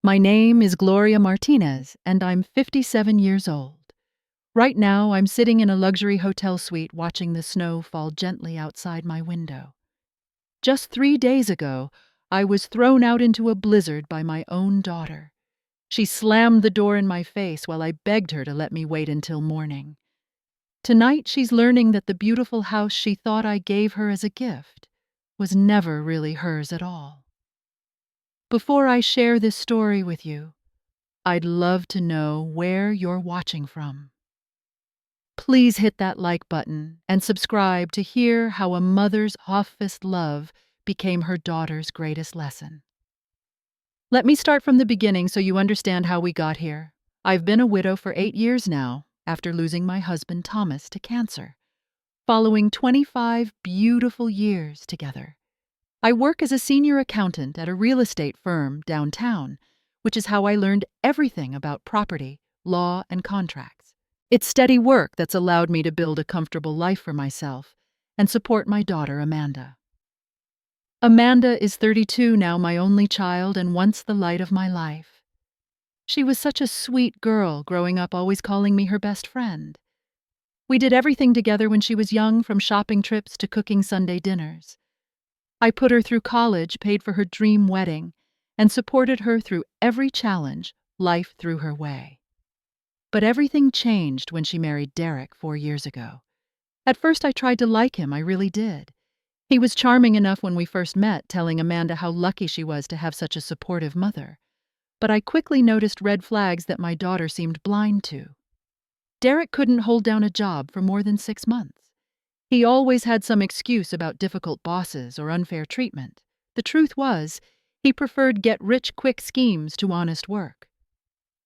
My name is Gloria Martinez, and I'm 57 years old. Right now, I'm sitting in a luxury hotel suite watching the snow fall gently outside my window. Just 3 days ago, I was thrown out into a blizzard by my own daughter. She slammed the door in my face while I begged her to let me wait until morning. Tonight, she's learning that the beautiful house she thought I gave her as a gift was never really hers at all. Before I share this story with you, I'd love to know where you're watching from. Please hit that like button and subscribe to hear how a mother's toughest love became her daughter's greatest lesson. Let me start from the beginning so you understand how we got here. I've been a widow for 8 years now, after losing my husband Thomas to cancer, following 25 beautiful years together. I work as a senior accountant at a real estate firm downtown, which is how I learned everything about property, law, and contracts. It's steady work that's allowed me to build a comfortable life for myself and support my daughter, Amanda. Amanda is 32 now, my only child, and once the light of my life. She was such a sweet girl growing up, always calling me her best friend. We did everything together when she was young, from shopping trips to cooking Sunday dinners. I put her through college, paid for her dream wedding, and supported her through every challenge life threw her way. But everything changed when she married Derek 4 years ago. At first I tried to like him, I really did. He was charming enough when we first met, telling Amanda how lucky she was to have such a supportive mother. But I quickly noticed red flags that my daughter seemed blind to. Derek couldn't hold down a job for more than 6 months. He always had some excuse about difficult bosses or unfair treatment. The truth was, he preferred get-rich-quick schemes to honest work.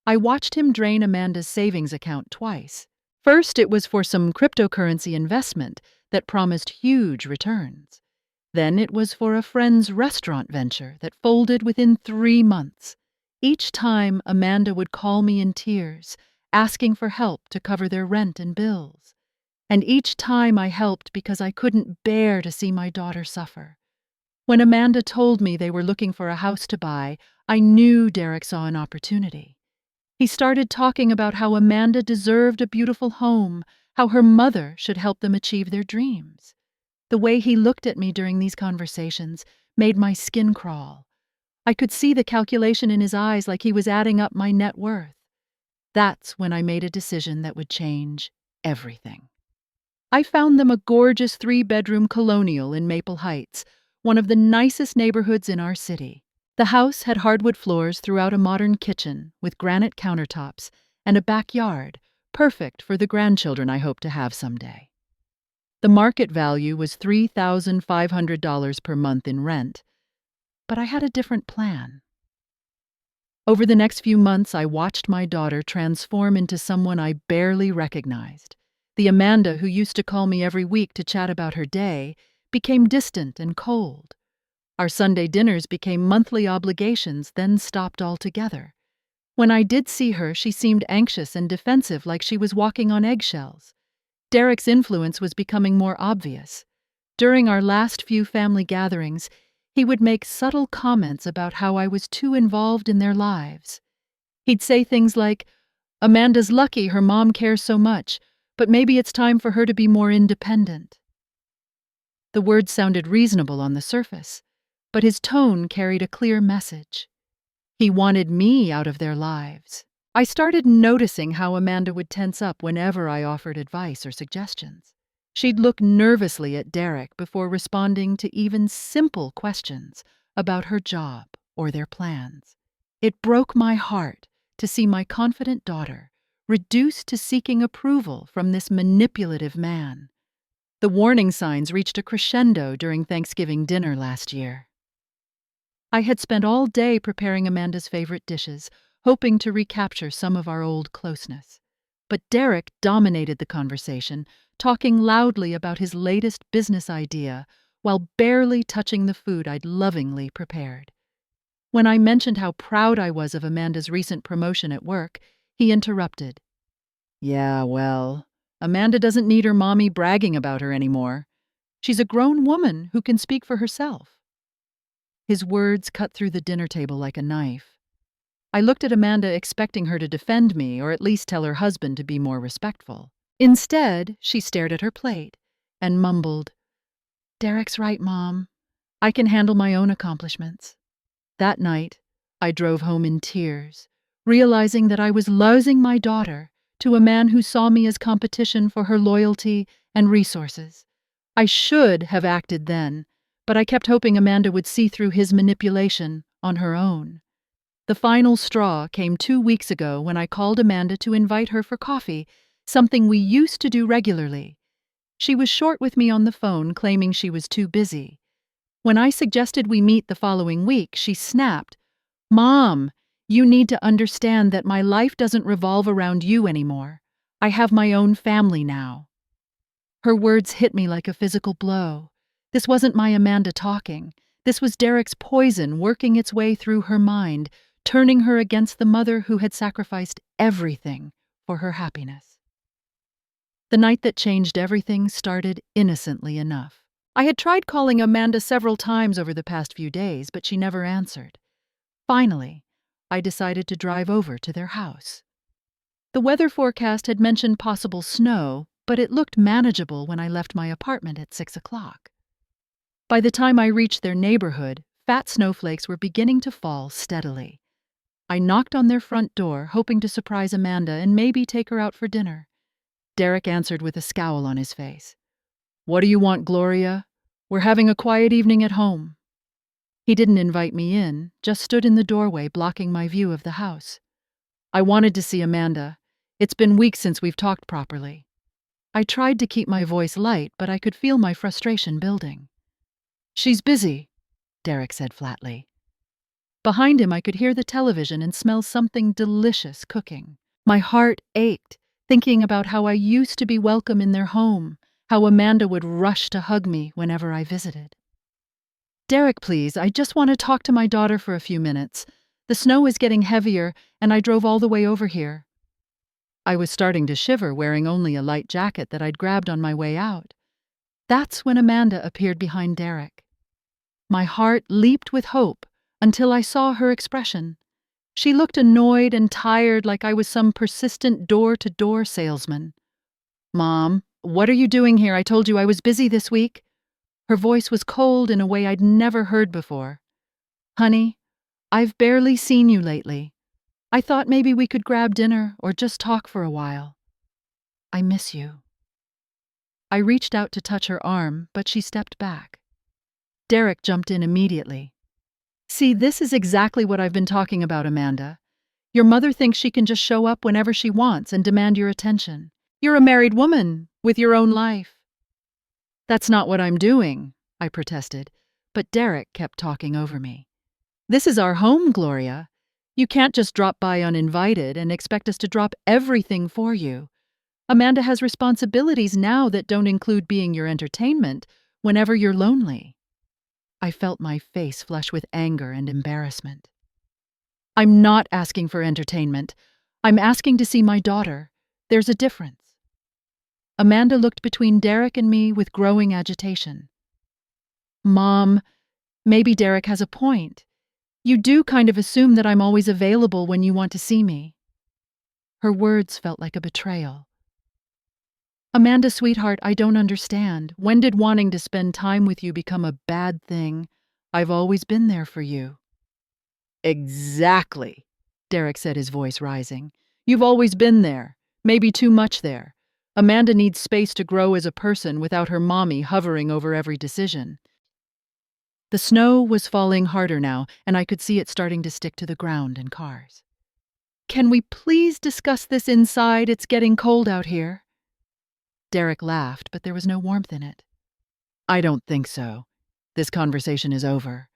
I watched him drain Amanda's savings account twice. First, it was for some cryptocurrency investment that promised huge returns. Then it was for a friend's restaurant venture that folded within 3 months. Each time, Amanda would call me in tears, asking for help to cover their rent and bills. And each time I helped because I couldn't bear to see my daughter suffer. When Amanda told me they were looking for a house to buy, I knew Derek saw an opportunity. He started talking about how Amanda deserved a beautiful home, how her mother should help them achieve their dreams. The way he looked at me during these conversations made my skin crawl. I could see the calculation in his eyes, like he was adding up my net worth. That's when I made a decision that would change everything. I found them a gorgeous 3-bedroom colonial in Maple Heights, one of the nicest neighborhoods in our city. The house had hardwood floors throughout a modern kitchen with granite countertops and a backyard, perfect for the grandchildren I hope to have someday. The market value was $3,500 per month in rent, but I had a different plan. Over the next few months, I watched my daughter transform into someone I barely recognized. The Amanda who used to call me every week to chat about her day became distant and cold. Our Sunday dinners became monthly obligations, then stopped altogether. When I did see her, she seemed anxious and defensive, like she was walking on eggshells. Derek's influence was becoming more obvious. During our last few family gatherings, he would make subtle comments about how I was too involved in their lives. He'd say things like, "Amanda's lucky her mom cares so much, but maybe it's time for her to be more independent." The words sounded reasonable on the surface, but his tone carried a clear message. He wanted me out of their lives. I started noticing how Amanda would tense up whenever I offered advice or suggestions. She'd look nervously at Derek before responding to even simple questions about her job or their plans. It broke my heart to see my confident daughter reduced to seeking approval from this manipulative man. The warning signs reached a crescendo during Thanksgiving dinner last year. I had spent all day preparing Amanda's favorite dishes, hoping to recapture some of our old closeness. But Derek dominated the conversation, talking loudly about his latest business idea while barely touching the food I'd lovingly prepared. When I mentioned how proud I was of Amanda's recent promotion at work, he interrupted. "Yeah, well, Amanda doesn't need her mommy bragging about her anymore. She's a grown woman who can speak for herself." His words cut through the dinner table like a knife. I looked at Amanda expecting her to defend me or at least tell her husband to be more respectful. Instead, she stared at her plate and mumbled, "Derek's right, Mom. I can handle my own accomplishments." That night, I drove home in tears, realizing that I was losing my daughter to a man who saw me as competition for her loyalty and resources. I should have acted then, but I kept hoping Amanda would see through his manipulation on her own. The final straw came 2 weeks ago when I called Amanda to invite her for coffee, something we used to do regularly. She was short with me on the phone, claiming she was too busy. When I suggested we meet the following week, she snapped, "Mom, you need to understand that my life doesn't revolve around you anymore. I have my own family now." Her words hit me like a physical blow. This wasn't my Amanda talking. This was Derek's poison working its way through her mind, turning her against the mother who had sacrificed everything for her happiness. The night that changed everything started innocently enough. I had tried calling Amanda several times over the past few days, but she never answered. Finally, I decided to drive over to their house. The weather forecast had mentioned possible snow, but it looked manageable when I left my apartment at 6 o'clock. By the time I reached their neighborhood, fat snowflakes were beginning to fall steadily. I knocked on their front door, hoping to surprise Amanda and maybe take her out for dinner. Derek answered with a scowl on his face. "What do you want, Gloria? We're having a quiet evening at home." He didn't invite me in, just stood in the doorway blocking my view of the house. "I wanted to see Amanda. It's been weeks since we've talked properly." I tried to keep my voice light, but I could feel my frustration building. "She's busy," Derek said flatly. Behind him, I could hear the television and smell something delicious cooking. My heart ached, thinking about how I used to be welcome in their home, how Amanda would rush to hug me whenever I visited. "Derek, please, I just want to talk to my daughter for a few minutes. The snow is getting heavier, and I drove all the way over here." I was starting to shiver, wearing only a light jacket that I'd grabbed on my way out. That's when Amanda appeared behind Derek. My heart leaped with hope until I saw her expression. She looked annoyed and tired, like I was some persistent door-to-door salesman. "Mom, what are you doing here? I told you I was busy this week." Her voice was cold in a way I'd never heard before. "Honey, I've barely seen you lately. I thought maybe we could grab dinner or just talk for a while. I miss you." I reached out to touch her arm, but she stepped back. Derek jumped in immediately. "See, this is exactly what I've been talking about, Amanda. Your mother thinks she can just show up whenever she wants and demand your attention. You're a married woman with your own life." "That's not what I'm doing," I protested, but Derek kept talking over me. "This is our home, Gloria. You can't just drop by uninvited and expect us to drop everything for you. Amanda has responsibilities now that don't include being your entertainment whenever you're lonely." I felt my face flush with anger and embarrassment. "I'm not asking for entertainment. I'm asking to see my daughter. There's a difference." Amanda looked between Derek and me with growing agitation. "Mom, maybe Derek has a point. You do kind of assume that I'm always available when you want to see me." Her words felt like a betrayal. "Amanda, sweetheart, I don't understand. When did wanting to spend time with you become a bad thing? I've always been there for you." "Exactly," Derek said, his voice rising. "You've always been there, maybe too much there. Amanda needs space to grow as a person without her mommy hovering over every decision." The snow was falling harder now, and I could see it starting to stick to the ground and cars. "Can we please discuss this inside? It's getting cold out here." Derek laughed, but there was no warmth in it. "I don't think so. This conversation is over.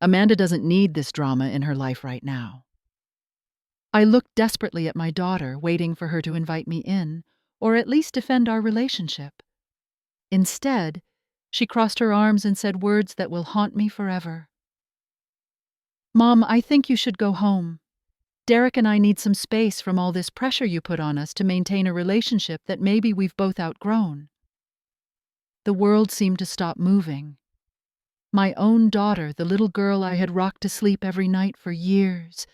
Amanda doesn't need this drama in her life right now." I looked desperately at my daughter, waiting for her to invite me in, or at least defend our relationship. Instead, she crossed her arms and said words that will haunt me forever. "Mom, I think you should go home. Derek and I need some space from all this pressure you put on us to maintain a relationship that maybe we've both outgrown." The world seemed to stop moving. My own daughter, the little girl I had rocked to sleep every night for years,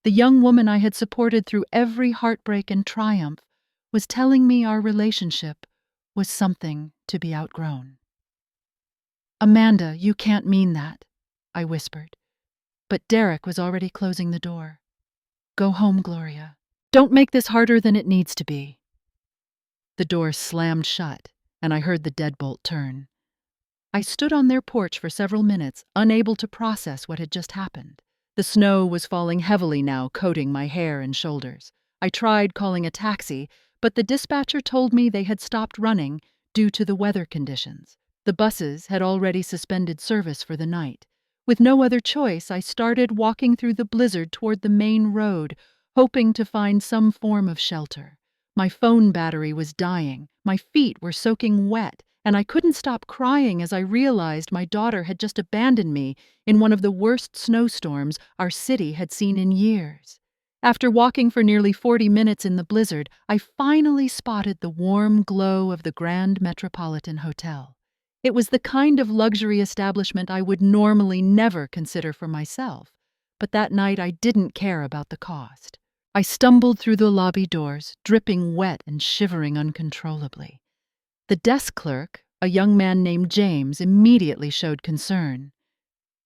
The young woman I had supported through every heartbreak and triumph was telling me our relationship was something to be outgrown. "Amanda, you can't mean that," I whispered. But Derek was already closing the door. "Go home, Gloria. Don't make this harder than it needs to be." The door slammed shut, and I heard the deadbolt turn. I stood on their porch for several minutes, unable to process what had just happened. The snow was falling heavily now, coating my hair and shoulders. I tried calling a taxi, but the dispatcher told me they had stopped running due to the weather conditions. The buses had already suspended service for the night. With no other choice, I started walking through the blizzard toward the main road, hoping to find some form of shelter. My phone battery was dying, my feet were soaking wet, and I couldn't stop crying as I realized my daughter had just abandoned me in one of the worst snowstorms our city had seen in years. After walking for nearly 40 minutes in the blizzard, I finally spotted the warm glow of the Grand Metropolitan Hotel. It was the kind of luxury establishment I would normally never consider for myself, but that night I didn't care about the cost. I stumbled through the lobby doors, dripping wet and shivering uncontrollably. The desk clerk, a young man named James, immediately showed concern.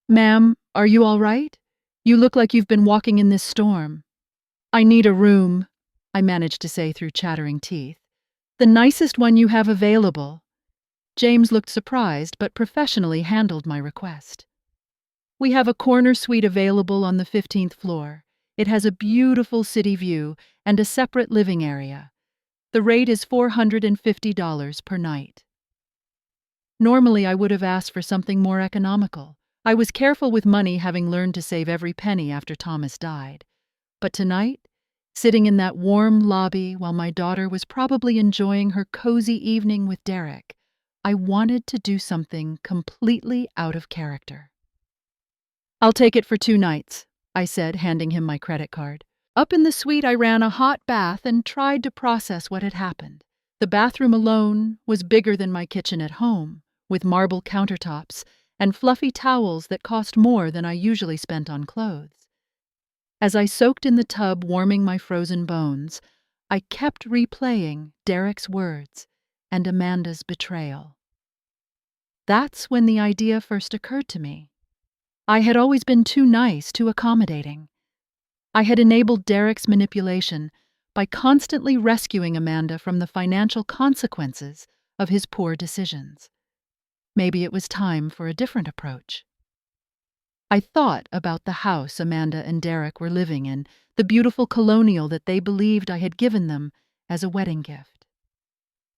"Ma'am, are you all right? You look like you've been walking in this storm." "I need a room," I managed to say through chattering teeth. "The nicest one you have available." James looked surprised, but professionally handled my request. "We have a corner suite available on the 15th floor. It has a beautiful city view and a separate living area. The rate is $450 per night." Normally, I would have asked for something more economical. I was careful with money, having learned to save every penny after Thomas died. But tonight, sitting in that warm lobby while my daughter was probably enjoying her cozy evening with Derek, I wanted to do something completely out of character. "I'll take it for 2 nights," I said, handing him my credit card. Up in the suite, I ran a hot bath and tried to process what had happened. The bathroom alone was bigger than my kitchen at home, with marble countertops and fluffy towels that cost more than I usually spent on clothes. As I soaked in the tub, warming my frozen bones, I kept replaying Derek's words and Amanda's betrayal. That's when the idea first occurred to me. I had always been too nice, too accommodating. I had enabled Derek's manipulation by constantly rescuing Amanda from the financial consequences of his poor decisions. Maybe it was time for a different approach. I thought about the house Amanda and Derek were living in, the beautiful colonial that they believed I had given them as a wedding gift.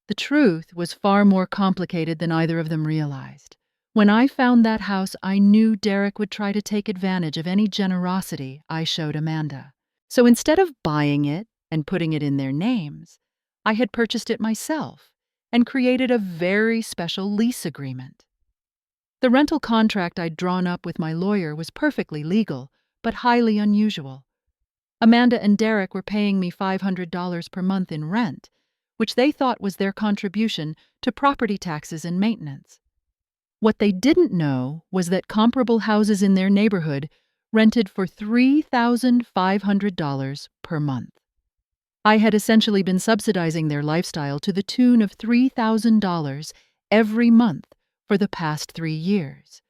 The truth was far more complicated than either of them realized. When I found that house, I knew Derek would try to take advantage of any generosity I showed Amanda. So instead of buying it and putting it in their names, I had purchased it myself and created a very special lease agreement. The rental contract I'd drawn up with my lawyer was perfectly legal, but highly unusual. Amanda and Derek were paying me $500 per month in rent, which they thought was their contribution to property taxes and maintenance. What they didn't know was that comparable houses in their neighborhood rented for $3,500 per month. I had essentially been subsidizing their lifestyle to the tune of $3,000 every month for the past 3 years.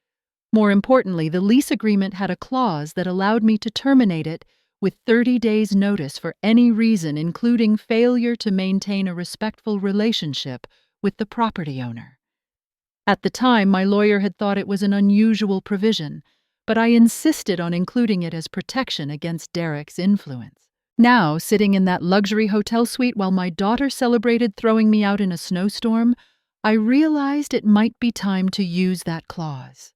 More importantly, the lease agreement had a clause that allowed me to terminate it with 30 days' notice for any reason, including failure to maintain a respectful relationship with the property owner. At the time, my lawyer had thought it was an unusual provision, but I insisted on including it as protection against Derek's influence. Now, sitting in that luxury hotel suite while my daughter celebrated throwing me out in a snowstorm, I realized it might be time to use that clause.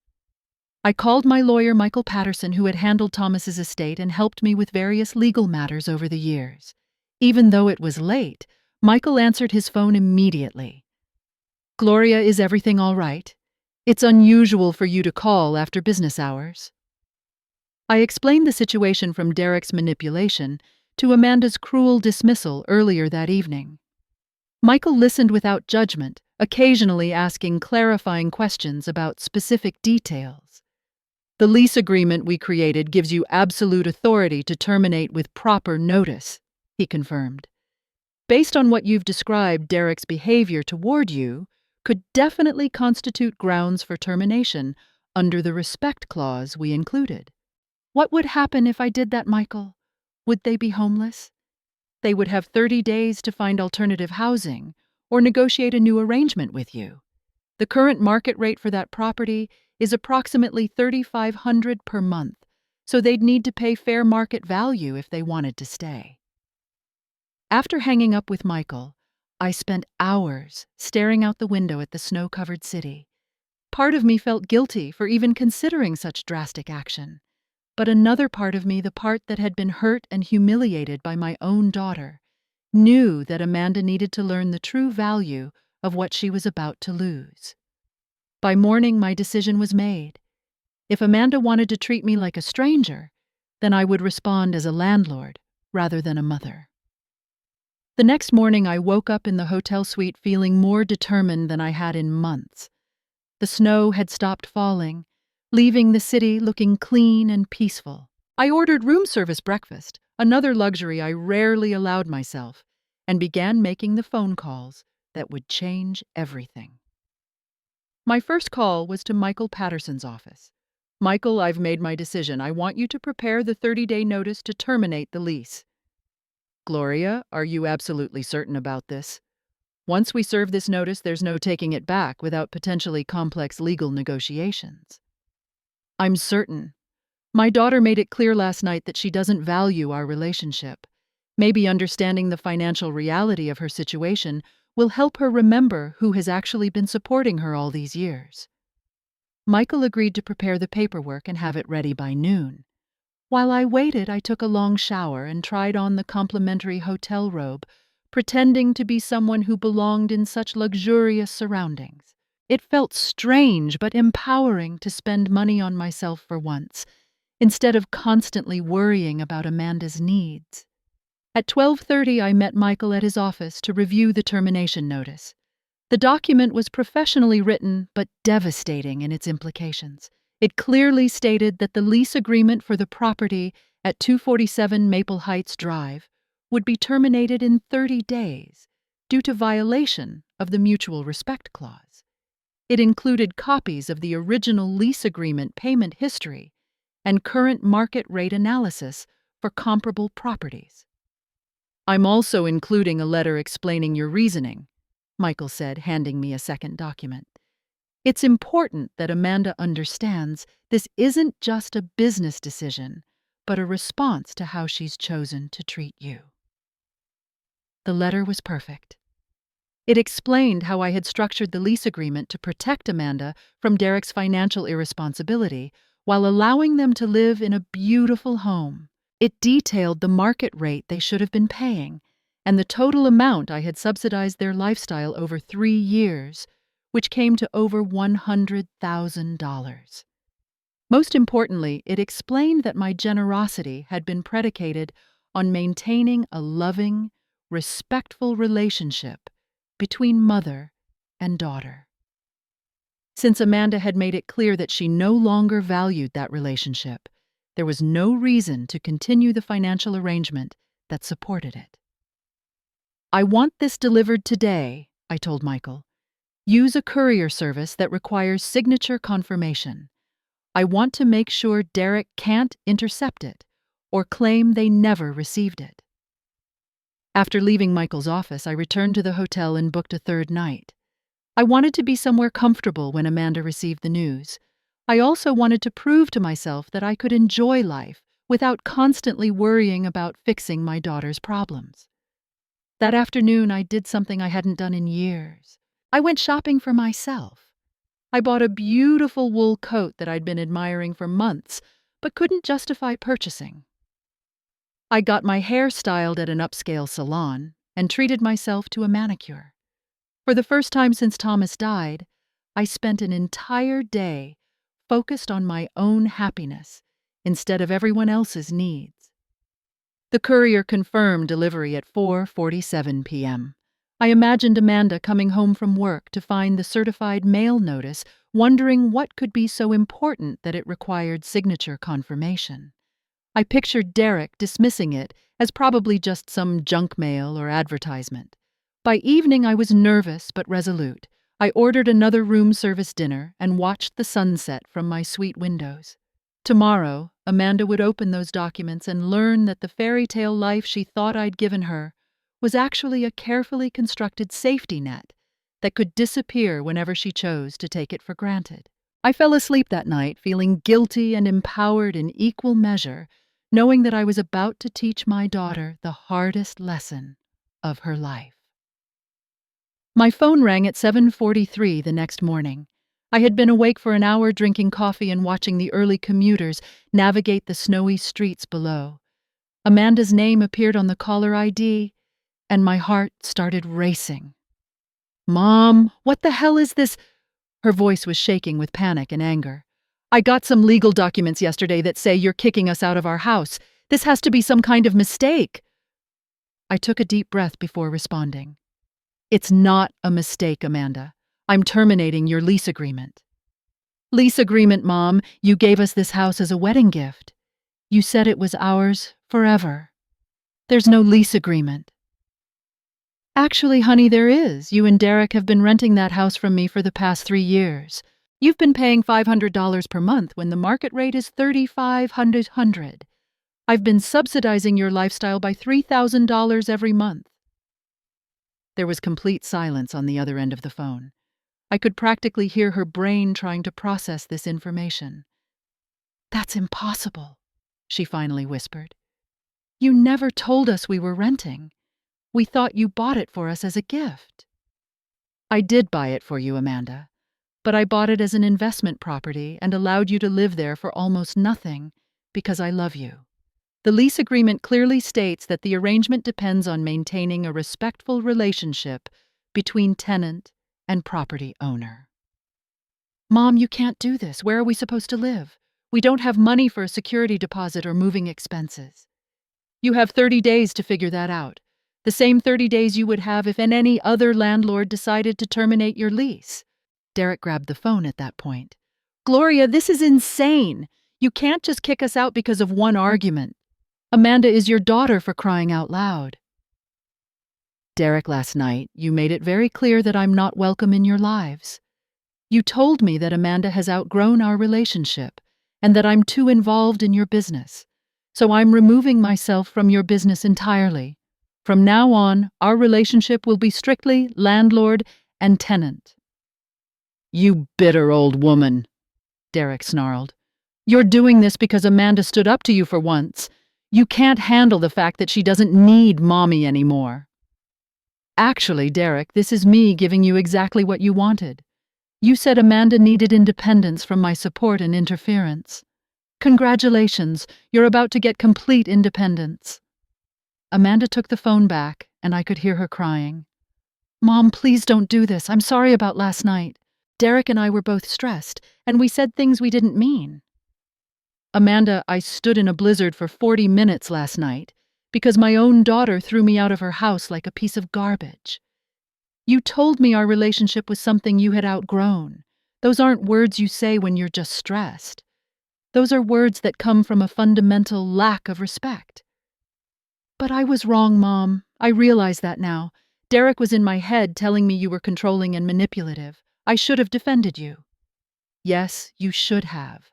I called my lawyer, Michael Patterson, who had handled Thomas's estate and helped me with various legal matters over the years. Even though it was late, Michael answered his phone immediately. "Gloria, is everything all right? It's unusual for you to call after business hours." I explained the situation from Derek's manipulation to Amanda's cruel dismissal earlier that evening. Michael listened without judgment, occasionally asking clarifying questions about specific details. The lease agreement we created gives you absolute authority to terminate with proper notice, he confirmed. Based on what you've described, Derek's behavior toward you could definitely constitute grounds for termination under the respect clause we included. What would happen if I did that, Michael? Would they be homeless? They would have 30 days to find alternative housing or negotiate a new arrangement with you. The current market rate for that property is approximately $3,500 per month, so they'd need to pay fair market value if they wanted to stay. After hanging up with Michael, I spent hours staring out the window at the snow-covered city. Part of me felt guilty for even considering such drastic action, but another part of me, the part that had been hurt and humiliated by my own daughter, knew that Amanda needed to learn the true value of what she was about to lose. By morning, my decision was made. If Amanda wanted to treat me like a stranger, then I would respond as a landlord rather than a mother. The next morning, I woke up in the hotel suite feeling more determined than I had in months. The snow had stopped falling, leaving the city looking clean and peaceful. I ordered room service breakfast, another luxury I rarely allowed myself, and began making the phone calls that would change everything. My first call was to Michael Patterson's office. Michael, I've made my decision. I want you to prepare the 30-day notice to terminate the lease. Gloria, are you absolutely certain about this? Once we serve this notice, there's no taking it back without potentially complex legal negotiations. I'm certain. My daughter made it clear last night that she doesn't value our relationship. Maybe understanding the financial reality of her situation will help her remember who has actually been supporting her all these years. Michael agreed to prepare the paperwork and have it ready by noon. While I waited, I took a long shower and tried on the complimentary hotel robe, pretending to be someone who belonged in such luxurious surroundings. It felt strange but empowering to spend money on myself for once, instead of constantly worrying about Amanda's needs. At 12:30, I met Michael at his office to review the termination notice. The document was professionally written but devastating in its implications. It clearly stated that the lease agreement for the property at 247 Maple Heights Drive would be terminated in 30 days due to violation of the Mutual Respect Clause. It included copies of the original lease agreement payment history and current market rate analysis for comparable properties. I'm also including a letter explaining your reasoning, Michael said, handing me a second document. It's important that Amanda understands this isn't just a business decision, but a response to how she's chosen to treat you. The letter was perfect. It explained how I had structured the lease agreement to protect Amanda from Derek's financial irresponsibility while allowing them to live in a beautiful home. It detailed the market rate they should have been paying and the total amount I had subsidized their lifestyle over 3 years, which came to over $100,000. Most importantly, it explained that my generosity had been predicated on maintaining a loving, respectful relationship between mother and daughter. Since Amanda had made it clear that she no longer valued that relationship, there was no reason to continue the financial arrangement that supported it. I want this delivered today, I told Michael. Use a courier service that requires signature confirmation. I want to make sure Derek can't intercept it or claim they never received it. After leaving Michael's office, I returned to the hotel and booked a third night. I wanted to be somewhere comfortable when Amanda received the news. I also wanted to prove to myself that I could enjoy life without constantly worrying about fixing my daughter's problems. That afternoon, I did something I hadn't done in years. I went shopping for myself. I bought a beautiful wool coat that I'd been admiring for months, but couldn't justify purchasing. I got my hair styled at an upscale salon and treated myself to a manicure. For the first time since Thomas died, I spent an entire day focused on my own happiness instead of everyone else's needs. The courier confirmed delivery at 4:47 p.m. I imagined Amanda coming home from work to find the certified mail notice, wondering what could be so important that it required signature confirmation. I pictured Derek dismissing it as probably just some junk mail or advertisement. By evening, I was nervous but resolute. I ordered another room service dinner and watched the sunset from my suite windows. Tomorrow, Amanda would open those documents and learn that the fairy tale life she thought I'd given her was actually a carefully constructed safety net that could disappear whenever she chose to take it for granted. I fell asleep that night feeling guilty and empowered in equal measure, knowing that I was about to teach my daughter the hardest lesson of her life. My phone rang at 7:43 the next morning. I had been awake for an hour drinking coffee and watching the early commuters navigate the snowy streets below. Amanda's name appeared on the caller ID, and my heart started racing. "Mom, what the hell is this?" Her voice was shaking with panic and anger. "I got some legal documents yesterday that say you're kicking us out of our house. This has to be some kind of mistake." I took a deep breath before responding. "It's not a mistake, Amanda. I'm terminating your lease agreement." "Lease agreement, Mom. You gave us this house as a wedding gift. You said it was ours forever. There's no lease agreement." "Actually, honey, there is. You and Derek have been renting that house from me for the past 3 years. You've been paying $500 per month when the market rate is $3,500. I've been subsidizing your lifestyle by $3,000 every month." There was complete silence on the other end of the phone. I could practically hear her brain trying to process this information. "That's impossible," she finally whispered. "You never told us we were renting. We thought you bought it for us as a gift." "I did buy it for you, Amanda, but I bought it as an investment property and allowed you to live there for almost nothing because I love you. The lease agreement clearly states that the arrangement depends on maintaining a respectful relationship between tenant and property owner." "Mom, you can't do this. Where are we supposed to live? We don't have money for a security deposit or moving expenses." "You have 30 days to figure that out. The same 30 days you would have if any other landlord decided to terminate your lease." Derek grabbed the phone at that point. "Gloria, this is insane. You can't just kick us out because of one argument. Amanda is your daughter, for crying out loud." "Derek, last night, you made it very clear that I'm not welcome in your lives. You told me that Amanda has outgrown our relationship and that I'm too involved in your business. So I'm removing myself from your business entirely. From now on, our relationship will be strictly landlord and tenant." "You bitter old woman," Derek snarled. "You're doing this because Amanda stood up to you for once. You can't handle the fact that she doesn't need mommy anymore." "Actually, Derek, this is me giving you exactly what you wanted. You said Amanda needed independence from my support and interference. Congratulations, you're about to get complete independence." Amanda took the phone back, and I could hear her crying. "Mom, please don't do this. I'm sorry about last night. Derek and I were both stressed, and we said things we didn't mean." "Amanda, I stood in a blizzard for 40 minutes last night because my own daughter threw me out of her house like a piece of garbage. You told me our relationship was something you had outgrown. Those aren't words you say when you're just stressed. Those are words that come from a fundamental lack of respect." "But I was wrong, Mom. I realize that now. Derek was in my head telling me you were controlling and manipulative. I should have defended you." "Yes, you should have.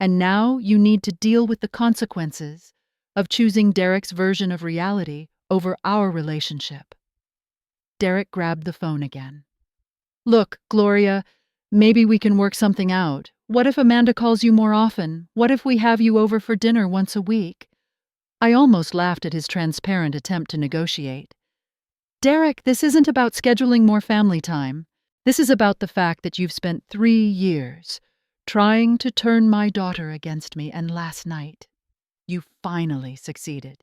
And now you need to deal with the consequences of choosing Derek's version of reality over our relationship." Derek grabbed the phone again. "Look, Gloria, maybe we can work something out. What if Amanda calls you more often? What if we have you over for dinner once a week?" I almost laughed at his transparent attempt to negotiate. "Derek, this isn't about scheduling more family time. This is about the fact that you've spent 3 years trying to turn my daughter against me, and last night, you finally succeeded.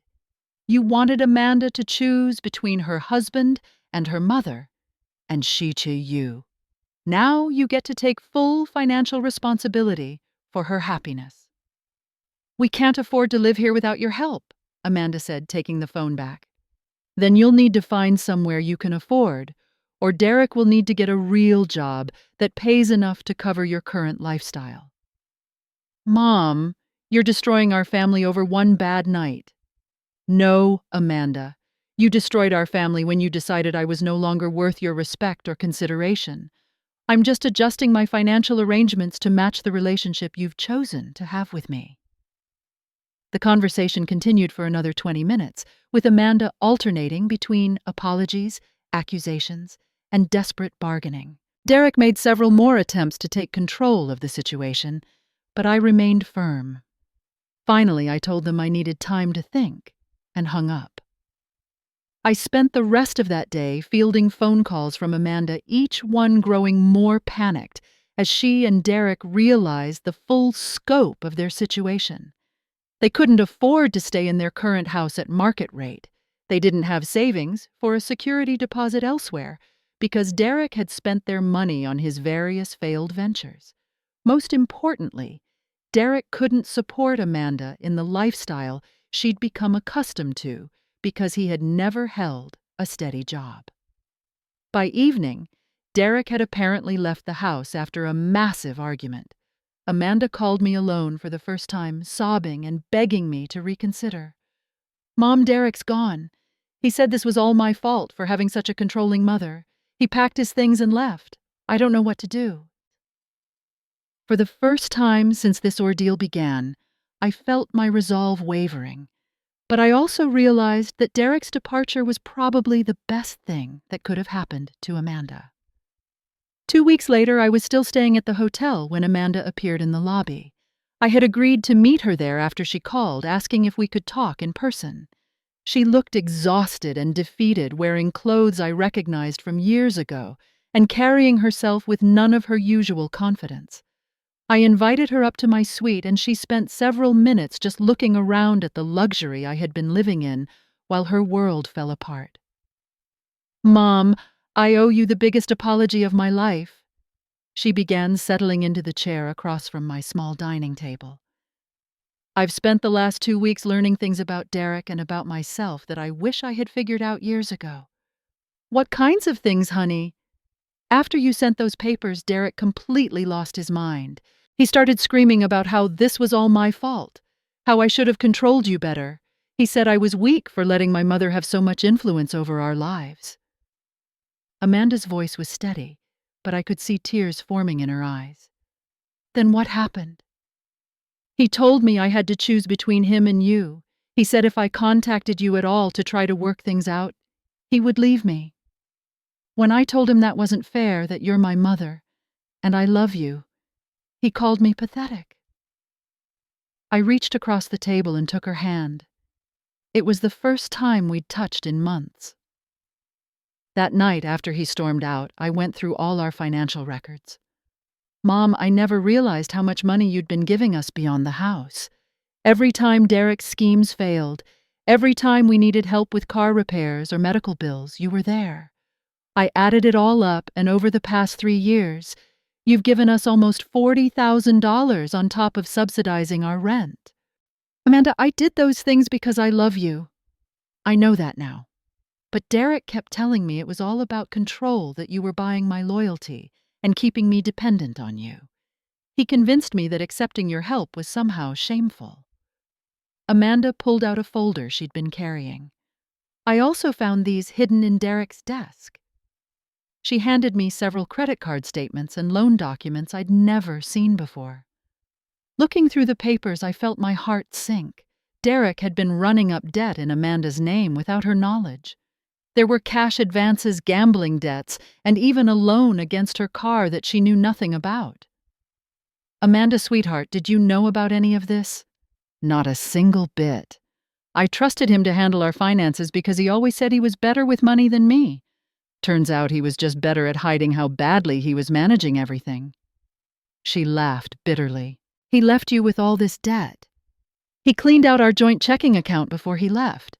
You wanted Amanda to choose between her husband and her mother, and she chose you. Now you get to take full financial responsibility for her happiness." "We can't afford to live here without your help," Amanda said, taking the phone back. Then you'll need to find somewhere you can afford, or Derek will need to get a real job that pays enough to cover your current lifestyle. Mom, you're destroying our family over one bad night. No, Amanda. You destroyed our family when you decided I was no longer worth your respect or consideration. I'm just adjusting my financial arrangements to match the relationship you've chosen to have with me. The conversation continued for another 20 minutes, with Amanda alternating between apologies, accusations, and desperate bargaining. Derek made several more attempts to take control of the situation, but I remained firm. Finally, I told them I needed time to think, and hung up. I spent the rest of that day fielding phone calls from Amanda, each one growing more panicked as she and Derek realized the full scope of their situation. They couldn't afford to stay in their current house at market rate. They didn't have savings for a security deposit elsewhere because Derek had spent their money on his various failed ventures. Most importantly, Derek couldn't support Amanda in the lifestyle she'd become accustomed to because he had never held a steady job. By evening, Derek had apparently left the house after a massive argument. Amanda called me alone for the first time, sobbing and begging me to reconsider. Mom, Derek's gone. He said this was all my fault for having such a controlling mother. He packed his things and left. I don't know what to do. For the first time since this ordeal began, I felt my resolve wavering. But I also realized that Derek's departure was probably the best thing that could have happened to Amanda. 2 weeks later, I was still staying at the hotel when Amanda appeared in the lobby. I had agreed to meet her there after she called, asking if we could talk in person. She looked exhausted and defeated, wearing clothes I recognized from years ago, and carrying herself with none of her usual confidence. I invited her up to my suite, and she spent several minutes just looking around at the luxury I had been living in while her world fell apart. Mom, I owe you the biggest apology of my life. She began, settling into the chair across from my small dining table. I've spent the last 2 weeks learning things about Derek and about myself that I wish I had figured out years ago. What kinds of things, honey? After you sent those papers, Derek completely lost his mind. He started screaming about how this was all my fault, how I should have controlled you better. He said I was weak for letting my mother have so much influence over our lives. Amanda's voice was steady, but I could see tears forming in her eyes. Then what happened? He told me I had to choose between him and you. He said if I contacted you at all to try to work things out, he would leave me. When I told him that wasn't fair, that you're my mother, and I love you, he called me pathetic. I reached across the table and took her hand. It was the first time we'd touched in months. That night, after he stormed out, I went through all our financial records. Mom, I never realized how much money you'd been giving us beyond the house. Every time Derek's schemes failed, every time we needed help with car repairs or medical bills, you were there. I added it all up, and over the past 3 years, you've given us almost $40,000 on top of subsidizing our rent. Amanda, I did those things because I love you. I know that now. But Derek kept telling me it was all about control, that you were buying my loyalty and keeping me dependent on you. He convinced me that accepting your help was somehow shameful. Amanda pulled out a folder she'd been carrying. I also found these hidden in Derek's desk. She handed me several credit card statements and loan documents I'd never seen before. Looking through the papers, I felt my heart sink. Derek had been running up debt in Amanda's name without her knowledge. There were cash advances, gambling debts, and even a loan against her car that she knew nothing about. Amanda, sweetheart, did you know about any of this? Not a single bit. I trusted him to handle our finances because he always said he was better with money than me. Turns out he was just better at hiding how badly he was managing everything. She laughed bitterly. He left you with all this debt. He cleaned out our joint checking account before he left.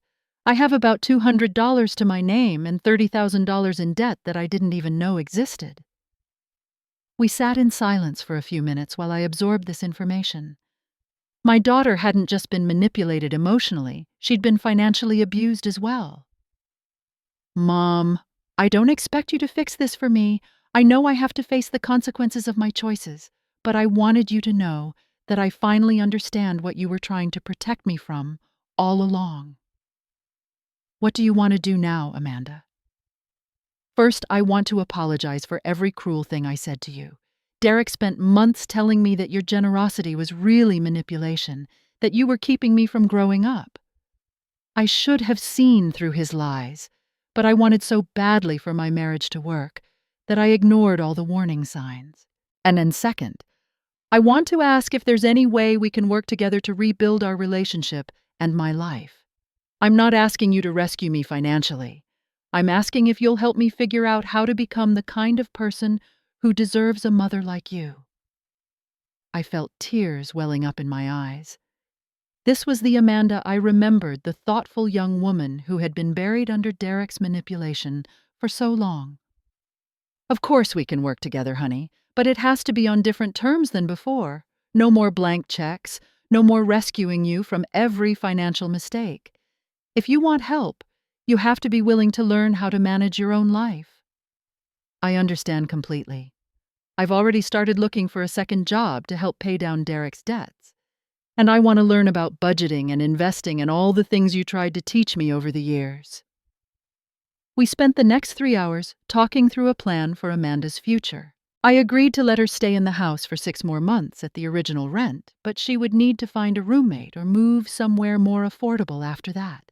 I have about $200 to my name and $30,000 in debt that I didn't even know existed. We sat in silence for a few minutes while I absorbed this information. My daughter hadn't just been manipulated emotionally, she'd been financially abused as well. Mom, I don't expect you to fix this for me. I know I have to face the consequences of my choices, but I wanted you to know that I finally understand what you were trying to protect me from all along. What do you want to do now, Amanda? First, I want to apologize for every cruel thing I said to you. Derek spent months telling me that your generosity was really manipulation, that you were keeping me from growing up. I should have seen through his lies, but I wanted so badly for my marriage to work that I ignored all the warning signs. And then second, I want to ask if there's any way we can work together to rebuild our relationship and my life. I'm not asking you to rescue me financially. I'm asking if you'll help me figure out how to become the kind of person who deserves a mother like you. I felt tears welling up in my eyes. This was the Amanda I remembered, the thoughtful young woman who had been buried under Derek's manipulation for so long. Of course we can work together, honey, but it has to be on different terms than before. No more blank checks, no more rescuing you from every financial mistake. If you want help, you have to be willing to learn how to manage your own life. I understand completely. I've already started looking for a second job to help pay down Derek's debts. And I want to learn about budgeting and investing and all the things you tried to teach me over the years. We spent the next 3 hours talking through a plan for Amanda's future. I agreed to let her stay in the house for 6 more months at the original rent, but she would need to find a roommate or move somewhere more affordable after that.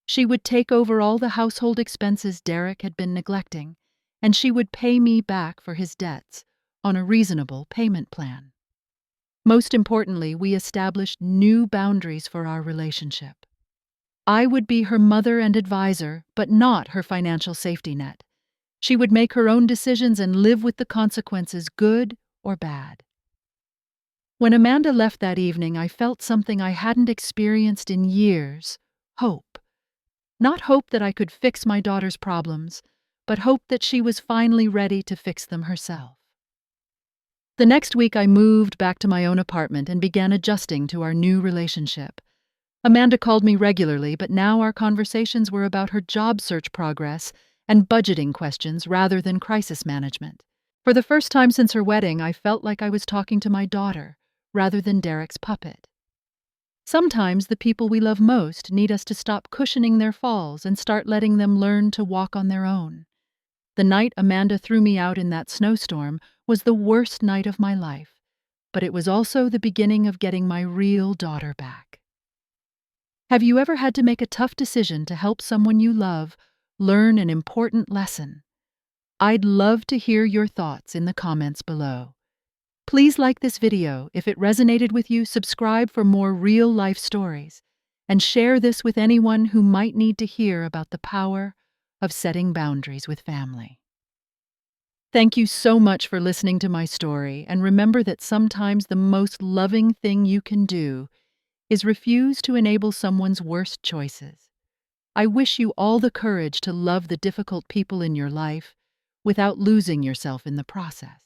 She would take over all the household expenses Derek had been neglecting, and she would pay me back for his debts on a reasonable payment plan. Most importantly, we established new boundaries for our relationship. I would be her mother and advisor, but not her financial safety net. She would make her own decisions and live with the consequences, good or bad. When Amanda left that evening, I felt something I hadn't experienced in years: hope. Not hope that I could fix my daughter's problems, but hope that she was finally ready to fix them herself. The next week, I moved back to my own apartment and began adjusting to our new relationship. Amanda called me regularly, but now our conversations were about her job search progress and budgeting questions rather than crisis management. For the first time since her wedding, I felt like I was talking to my daughter rather than Derek's puppet. Sometimes the people we love most need us to stop cushioning their falls and start letting them learn to walk on their own. The night Amanda threw me out in that snowstorm was the worst night of my life, but it was also the beginning of getting my real daughter back. Have you ever had to make a tough decision to help someone you love learn an important lesson? I'd love to hear your thoughts in the comments below. Please like this video. If it resonated with you, subscribe for more real-life stories, and share this with anyone who might need to hear about the power of setting boundaries with family. Thank you so much for listening to my story, and remember that sometimes the most loving thing you can do is refuse to enable someone's worst choices. I wish you all the courage to love the difficult people in your life without losing yourself in the process.